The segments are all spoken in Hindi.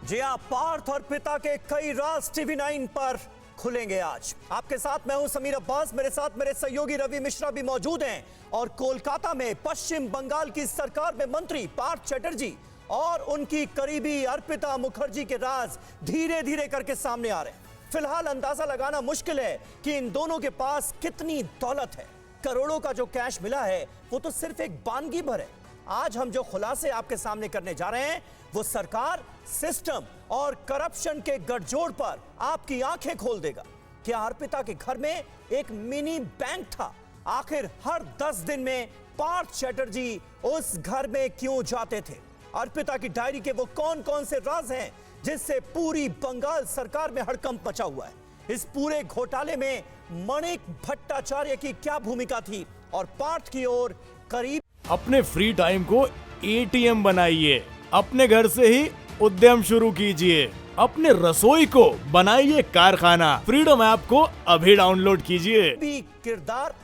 जी हाँ, पार्थ और पिता के कई राज TV9 पर खुलेंगे आज। आपके साथ मैं हूं समीर अब्बास, मेरे साथ मेरे सहयोगी रवि मिश्रा भी मौजूद हैं। और कोलकाता में पश्चिम बंगाल की सरकार में मंत्री पार्थ चैटर्जी और उनकी करीबी अर्पिता मुखर्जी के राज धीरे धीरे करके सामने आ रहे हैं। फिलहाल अंदाजा लगाना मुश्किल है कि इन दोनों के पास कितनी दौलत है। करोड़ों का जो कैश मिला है वो तो सिर्फ एक बानगी भर है। आज हम जो खुलासे आपके सामने करने जा रहे हैं वो सरकार, सिस्टम और करप्शन के गठजोड़ पर आपकी आंखें खोल देगा। क्या अर्पिता के घर में एक मिनी बैंक था? आखिर हर 10 दिन में पार्थ चैटर्जी उस घर में क्यों जाते थे? अर्पिता की डायरी के वो कौन कौन से राज हैं जिससे पूरी बंगाल सरकार में हड़कंप मचा हुआ है? इस पूरे घोटाले में मणिक भट्टाचार्य की क्या भूमिका थी? और पार्थ की ओर करीब अपने फ्री टाइम को ATM बनाइए, अपने घर से ही उद्यम शुरू कीजिए, अपने रसोई को बनाइए कारखाना। फ्रीडम ऐप को अभी डाउनलोड कीजिए। करीबी किरदार,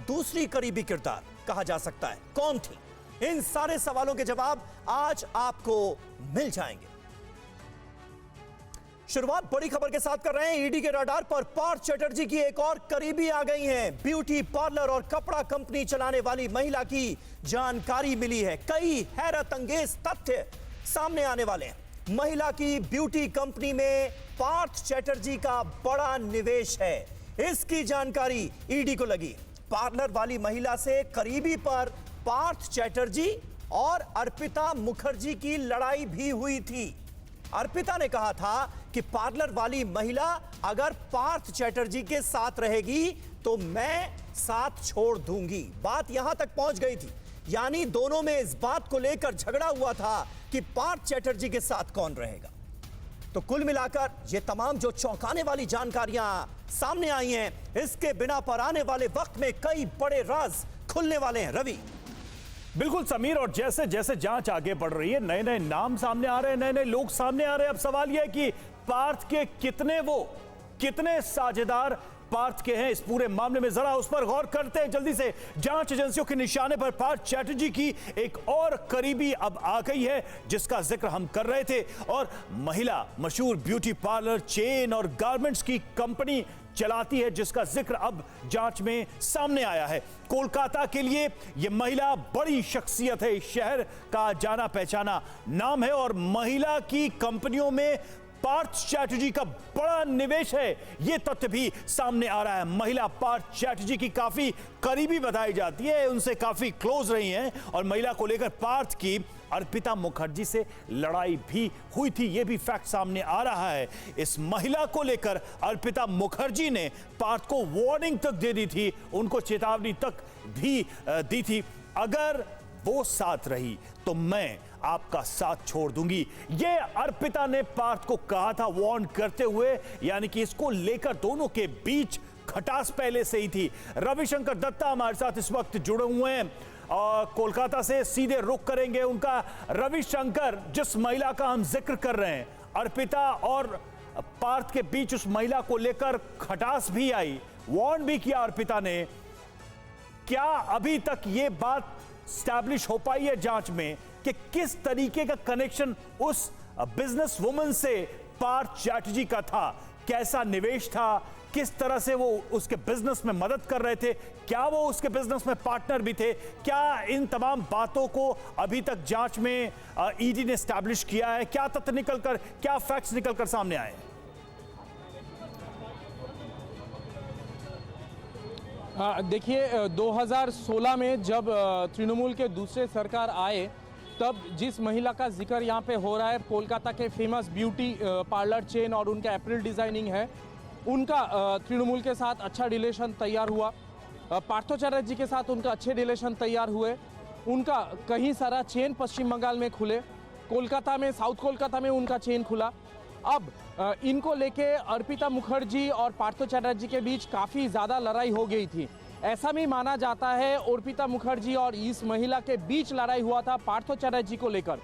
दूसरी करीबी किरदार कहा जा सकता है, कौन थी? इन सारे सवालों के जवाब आज आपको मिल जाएंगे। शुरुआत बड़ी खबर के साथ कर रहे हैं। ईडी के रडार पर पार्थ चैटर्जी की एक और करीबी आ गई हैं। ब्यूटी पार्लर और कपड़ा कंपनी चलाने वाली महिला की जानकारी मिली है। कई हैरत अंगेज तथ्य सामने आने वाले हैं। महिला की ब्यूटी कंपनी में पार्थ चैटर्जी का बड़ा निवेश है, इसकी जानकारी ईडी को लगी। पार्लर वाली महिला से करीबी पर पार्थ चैटर्जी और अर्पिता मुखर्जी की लड़ाई भी हुई थी। अर्पिता ने कहा था कि पार्लर वाली महिला अगर पार्थ चैटर्जी के साथ रहेगी तो मैं साथ छोड़ दूंगी। बात यहां तक पहुंच गई थी, यानी दोनों में इस बात को लेकर झगड़ा हुआ था कि पार्थ चैटर्जी के साथ कौन रहेगा। तो कुल मिलाकर ये तमाम जो चौंकाने वाली जानकारियां सामने आई हैं, इसके बिना पर आने वाले वक्त में कई बड़े राज खुलने वाले हैं। रवि, बिल्कुल समीर, और जैसे जैसे जांच आगे बढ़ रही है, नए नए नाम सामने आ रहे हैं, नए नए लोग सामने आ रहे हैं। अब सवाल यह है कि पार्थ के कितने साझेदार पार्थ के हैं इस पूरे मामले में। जरा उस पर गौर करते हैं जल्दी से। जांच एजेंसियों के निशाने पर पार्थ चैटर्जी की एक और करीबी अब आ गई है, जिसका जिक्र हम कर रहे थे। और महिला मशहूर ब्यूटी पार्लर चेन और गारमेंट्स की कंपनी चलाती है, जिसका जिक्र अब जांच में सामने आया है। कोलकाता के लिए यह महिला बड़ी शख्सियत है, इस शहर का जाना पहचाना नाम है। और महिला की कंपनियों में पार्थ चैटर्जी का बड़ा निवेश है, यह तथ्य भी सामने आ रहा है। महिला पार्थ चैटर्जी की काफी करीबी बताई जाती है, उनसे काफी क्लोज रही हैं। और महिला को लेकर पार्थ की अर्पिता मुखर्जी से लड़ाई भी हुई थी, यह भी फैक्ट सामने आ रहा है। इस महिला को लेकर अर्पिता मुखर्जी ने पार्थ को वार्निंग तक दे दी थी, उनको चेतावनी तक भी दी थी, अगर वो साथ रही तो मैं आपका साथ छोड़ दूंगी। ये अर्पिता ने पार्थ को कहा था वार्न करते हुए, यानी कि इसको लेकर दोनों के बीच खटास पहले से ही थी। रविशंकर दत्ता हमारे साथ इस वक्त जुड़े हुए हैं और कोलकाता से सीधे रुख करेंगे उनका। रविशंकर, जिस महिला का हम जिक्र कर रहे हैं, अर्पिता और पार्थ के बीच उस महिला को लेकर खटास भी आई, वार्न भी किया अर्पिता ने। क्या अभी तक यह बात स्टैब्लिश हो पाई है जांच में कि किस तरीके का कनेक्शन उस बिजनेस वुमन से पार्थ चैटर्जी का था? कैसा निवेश था? किस तरह से वो उसके बिजनेस में मदद कर रहे थे? क्या वो उसके बिजनेस में पार्टनर भी थे? क्या इन तमाम बातों को अभी तक जांच में ईडी ने स्टैब्लिश किया है? क्या तथ्य निकलकर, क्या फैक्ट्स निकलकर सामने आए? देखिए, 2016 में जब तृणमूल के दूसरे सरकार आए, तब जिस महिला का जिक्र यहाँ पे हो रहा है, कोलकाता के फेमस ब्यूटी पार्लर चेन और उनका अप्रैल डिजाइनिंग है, उनका तृणमूल के साथ अच्छा रिलेशन तैयार हुआ। पार्थ चैटर्जी के साथ उनका अच्छे रिलेशन तैयार हुए। उनका कहीं सारा चेन पश्चिम बंगाल में खुले, कोलकाता में, साउथ कोलकाता में उनका चेन खुला। अब इनको लेके अर्पिता मुखर्जी और पार्थ चैटर्जी के बीच काफ़ी ज़्यादा लड़ाई हो गई थी। ऐसा भी माना जाता है अर्पिता मुखर्जी और इस महिला के बीच लड़ाई हुआ था पार्थ चैटर्जी को लेकर।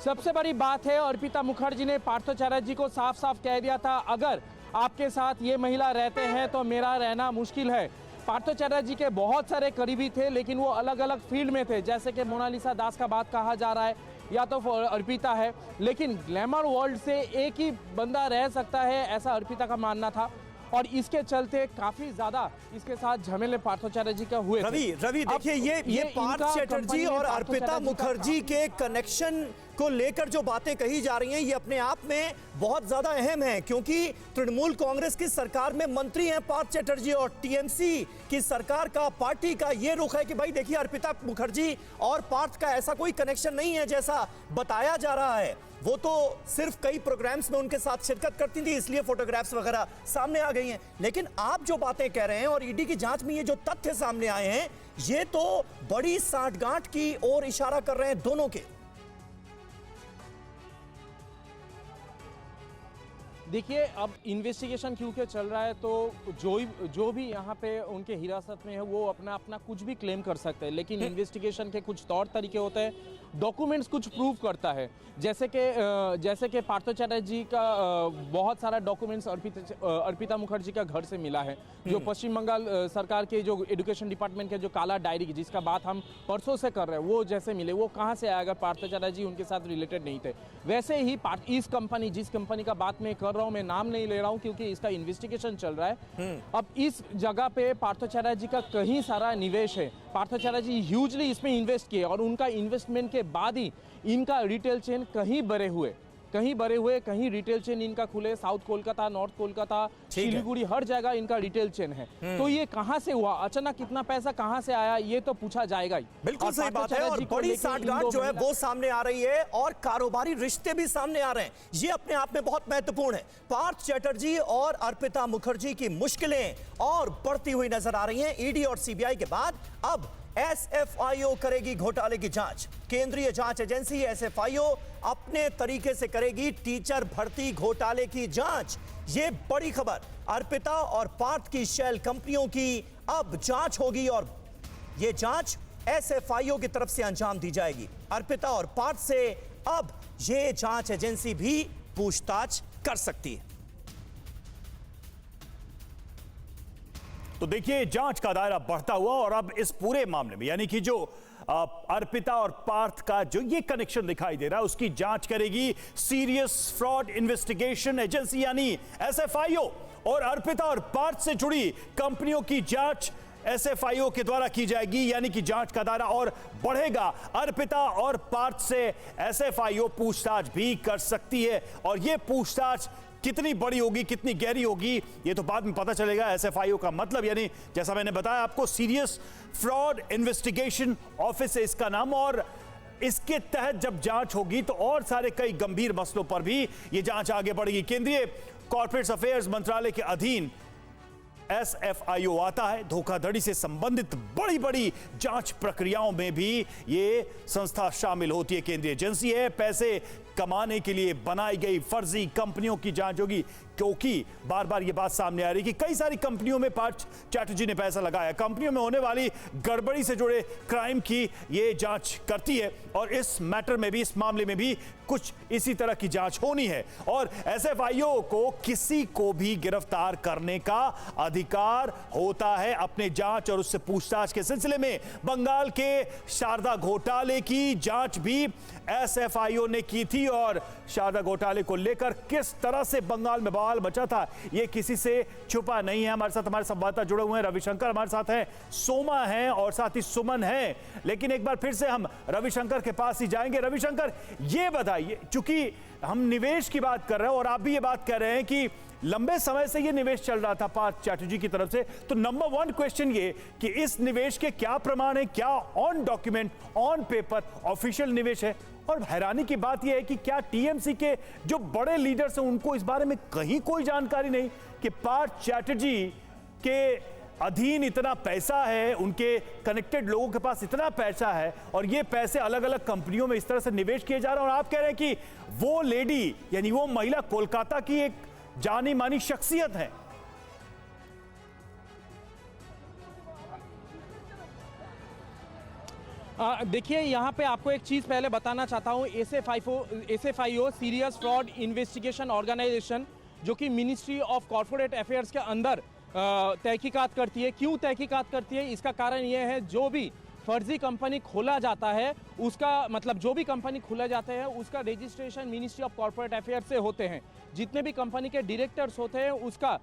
सबसे बड़ी बात है, अर्पिता मुखर्जी ने पार्थ चैटर्जी को साफ साफ कह दिया था, अगर आपके साथ ये महिला रहते हैं तो मेरा रहना मुश्किल है। पार्थ चैटर्जी के बहुत सारे करीबी थे, लेकिन वो अलग अलग फील्ड में थे, जैसे कि मोनालिसा दास का बात कहा जा रहा है, या तो अर्पिता है, लेकिन ग्लैमर वर्ल्ड से एक ही बंदा रह सकता है, ऐसा अर्पिता का मानना था। और इसके चलते काफी ज्यादा इसके साथ झमेले पार्थो चैटर्जी का हुए रवि देखिए, ये पार्थ चैटर्जी और अर्पिता मुखर्जी के कनेक्शन को लेकर जो बातें कही जा रही हैं, ये अपने आप में बहुत ज्यादा अहम है, क्योंकि तृणमूल कांग्रेस की सरकार में मंत्री हैं पार्थ चैटर्जी और टीएमसी की सरकार का, पार्टी का ये रुख है कि भाई देखिए, अर्पिता मुखर्जी और पार्थ का ऐसा कोई कनेक्शन नहीं है जैसा बताया जा रहा है। वो तो सिर्फ कई प्रोग्राम्स में उनके साथ शिरकत करती थी, इसलिए फोटोग्राफ्स वगैरह सामने आ गई हैं। लेकिन आप जो बातें कह रहे हैं और ईडी की जांच में ये जो तथ्य सामने आए हैं, ये तो बड़ी साठगांठ की ओर इशारा कर रहे हैं दोनों के। देखिए, अब इन्वेस्टिगेशन क्योंकि चल रहा है, तो जो भी यहाँ पे उनके हिरासत में है वो अपना कुछ भी क्लेम कर सकते हैं, लेकिन इन्वेस्टिगेशन के कुछ तौर तरीके होते हैं, डॉक्यूमेंट्स कुछ प्रूव करता है। जैसे कि पार्थो चैटर्जी का बहुत सारा डॉक्यूमेंट्स अर्पिता मुखर्जी का घर से मिला है, जो पश्चिम बंगाल सरकार के जो एजुकेशन डिपार्टमेंट के जो काला डायरी की जिसका बात हम परसों से कर रहे हैं, वो जैसे मिले, वो कहाँ से आएगा? पार्थो चैटर्जी उनके साथ रिलेटेड नहीं थे। वैसे ही जिस कंपनी का बात मैं कर रहा हूं, मैं नाम नहीं ले रहा हूं क्योंकि इसका इन्वेस्टिगेशन चल रहा है। अब इस जगह पे पार्थो चैटर्जी का कहीं सारा निवेश है, पार्थो चैटर्जी ह्यूजली इसमें इन्वेस्ट किए और उनका इन्वेस्टमेंट के बाद ही इनका रिटेल चेन कहीं बढ़े हुए, कहीं रिटेल चेन इनका खुले, साउथ कोलकाता, नॉर्थ कोलकाता, सिलीगुड़ी, हर जगह इनका रिटेल चेन है। तो ये कहां से हुआ, अचानक कितना पैसा कहां से आया, ये तो पूछा जाएगा ही। बिल्कुल सही बात है, और बड़ी साठगांठ जो है वो सामने आ रही है और कारोबारी रिश्ते भी सामने आ रहे हैं, ये अपने आप में बहुत महत्वपूर्ण है। पार्थ चैटर्जी और अर्पिता मुखर्जी की मुश्किलें और बढ़ती हुई नजर आ रही हैं। ईडी और सीबीआई के बाद अब एसएफआईओ करेगी घोटाले की जांच। केंद्रीय जांच एजेंसी एसएफआईओ अपने तरीके से करेगी टीचर भर्ती घोटाले की जांच। ये बड़ी खबर, अर्पिता और पार्थ की शेल कंपनियों की अब जांच होगी और ये जांच एसएफआईओ की तरफ से अंजाम दी जाएगी। अर्पिता और पार्थ से अब ये जांच एजेंसी भी पूछताछ कर सकती है। तो देखिए, जांच का दायरा बढ़ता हुआ और अब इस पूरे मामले में, यानी कि जो अर्पिता और पार्थ का जो ये कनेक्शन दिखाई दे रहा है, उसकी जांच करेगी सीरियस फ्रॉड इन्वेस्टिगेशन एजेंसी यानी एसएफआईओ, और अर्पिता और पार्थ से जुड़ी कंपनियों की जांच एसएफआईओ के द्वारा की जाएगी, यानी कि जांच का दायरा और बढ़ेगा। अर्पिता और पार्थ से एसएफआईओ पूछताछ भी कर सकती है, और यह पूछताछ कितनी बड़ी होगी, कितनी गहरी होगी, ये तो बाद में पता चलेगा। एसएफआईओ का मतलब, यानी जैसा मैंने बताया आपको, सीरियस फ्रॉड इन्वेस्टिगेशन ऑफिस है इसका नाम, और इसके तहत जब जांच होगी तो और सारे कई गंभीर मसलों पर भी ये जांच आगे बढ़ेगी। केंद्रीय कॉर्पोरेट अफेयर्स मंत्रालय के अधीन एसएफआईओ आता है। धोखाधड़ी से संबंधित बड़ी बड़ी जांच प्रक्रियाओं में भी ये संस्था शामिल होती है। केंद्रीय एजेंसी है, पैसे कमाने के लिए बनाई गई फर्जी कंपनियों की जांच होगी, क्योंकि बार बार ये बात सामने आ रही है कि कई सारी कंपनियों में पार्थ चैटर्जी ने पैसा लगाया। कंपनियों में होने वाली गड़बड़ी से जुड़े क्राइम की ये जांच करती है, और इस मैटर में भी, इस मामले में भी कुछ इसी तरह की जांच होनी है। और एसएफआईओ को किसी को भी गिरफ्तार करने का अधिकार होता है अपने जांच और उससे पूछताछ के सिलसिले में। बंगाल के शारदा घोटाले की जांच भी एसएफआईओ ने की थी, और शारदा घोटाले को लेकर किस तरह से बंगाल में बवाल मचा था, यह किसी से छुपा नहीं है। हमारे साथ हमारे संवाददाता जुड़े हुए हैं, रविशंकर हमारे साथ हैं, सोमा हैं और साथ ही सुमन हैं। लेकिन एक बार फिर से हम रविशंकर के पास ही जाएंगे। रविशंकर, ये बताइए, चूंकि हम निवेश की बात कर रहे हैं और आप भी ये बात कर रहे हैं कि लंबे समय से ये निवेश चल रहा था पार्थ चैटर्जी की तरफ से, तो नंबर वन क्वेश्चन ये कि इस निवेश के क्या प्रमाण है, क्या on document, on paper official निवेश है? और हैरानी की बात यह है कि क्या टीएमसी के जो बड़े लीडर्स हैं उनको इस बारे में कहीं कोई जानकारी नहीं कि पार्थ चैटर्जी के अधीन इतना पैसा है, उनके कनेक्टेड लोगों के पास इतना पैसा है, और ये पैसे अलग अलग कंपनियों में इस तरह से निवेश किए जा रहे हैं, और आप कह रहे हैं कि वो लेडी यानी वो महिला कोलकाता की एक जानी मानी शख्सियत है। देखिए, यहाँ पे आपको एक चीज़ पहले बताना चाहता हूँ। SFIO serious fraud investigation organisation, जो कि मिनिस्ट्री ऑफ कॉर्पोरेट अफेयर्स के अंदर तहकीकात करती है। क्यों तहकीकात करती है? इसका कारण यह है, जो भी फर्जी कंपनी खोला जाता है उसका मतलब जो भी कंपनी खोला जाता है उसका registration ministry of corporate affair से होते हैं। जितने भी कंपनी के डायरेक्टर्स होते हैं उसका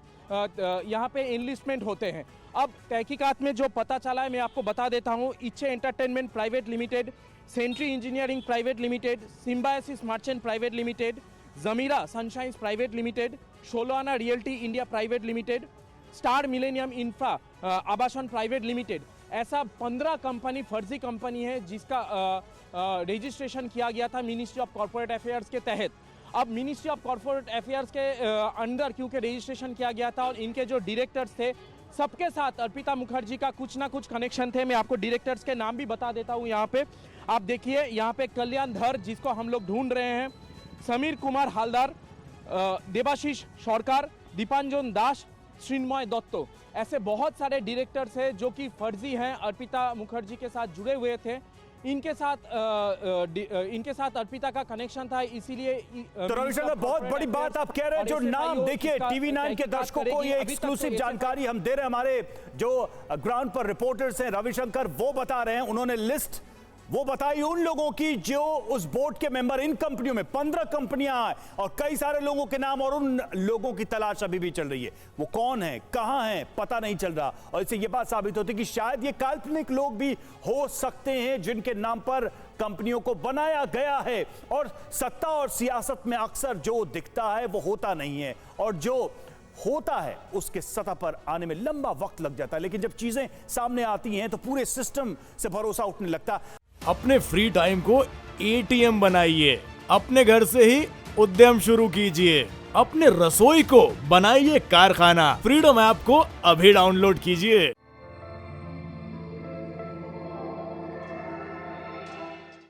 यहाँ पे एनलिस्टमेंट होते हैं। अब तहकीकात में जो पता चला है मैं आपको बता देता हूँ। इच्छे entertainment private limited, sentry engineering private limited, symbiosis merchant private limited, जमीरा सनशाइन्स प्राइवेट लिमिटेड, शोलाना realty India private limited, star millennium infra Awasan private limited, ऐसा 15 कंपनी फर्जी कंपनी है जिसका रजिस्ट्रेशन किया गया था मिनिस्ट्री ऑफ कॉर्पोरेट अफेयर्स के तहत। अब मिनिस्ट्री ऑफ कॉर्पोरेट अफेयर्स के अंडर क्योंकि रजिस्ट्रेशन किया गया था और इनके जो डायरेक्टर्स थे सबके साथ अर्पिता मुखर्जी का कुछ ना कुछ कनेक्शन थे। मैं आपको डायरेक्टर्स के नाम भी बता देता हूँ। यहाँ पे आप देखिए, यहाँ पे कल्याण धर जिसको हम लोग ढूंढ रहे हैं, समीर कुमार हालदार, देवाशीष सरकार, दीपांजन दास, श्रीमय दत्तो, ऐसे बहुत सारे डायरेक्टर्स हैं जो कि फर्जी हैं, अर्पिता मुखर्जी के साथ जुड़े हुए थे। इनके साथ अर्पिता का कनेक्शन था, इसीलिए तो रविशंकर, बहुत बड़ी बात आप कह रहे हैं। जो नाम देखिए, टीवी 9 के दर्शकों को ये एक्सक्लूसिव जानकारी हम दे रहे हैं। हमारे जो ग्राउंड पर रिपोर्टर्स हैं रविशंकर, वो बता रहे हैं, उन्होंने लिस्ट वो बताई उन लोगों की जो उस बोर्ड के मेंबर, इन कंपनियों में 15 कंपनियां हैं और कई सारे लोगों के नाम, और उन लोगों की तलाश अभी भी चल रही है। वो कौन है, कहां है, पता नहीं चल रहा। और इससे ये बात साबित होती है कि शायद ये काल्पनिक लोग भी हो सकते हैं जिनके नाम पर कंपनियों को बनाया गया है। और सत्ता और सियासत में अक्सर जो दिखता है वो होता नहीं है, और जो होता है उसके सतह पर आने में लंबा वक्त लग जाता है। लेकिन जब चीजें सामने आती हैं तो पूरे सिस्टम से भरोसा उठने लगता है। अपने फ्री टाइम को एटीएम बनाइए, अपने घर से ही उद्यम शुरू कीजिए, अपने रसोई को बनाइए कारखाना। फ्रीडम ऐप को अभी डाउनलोड कीजिए।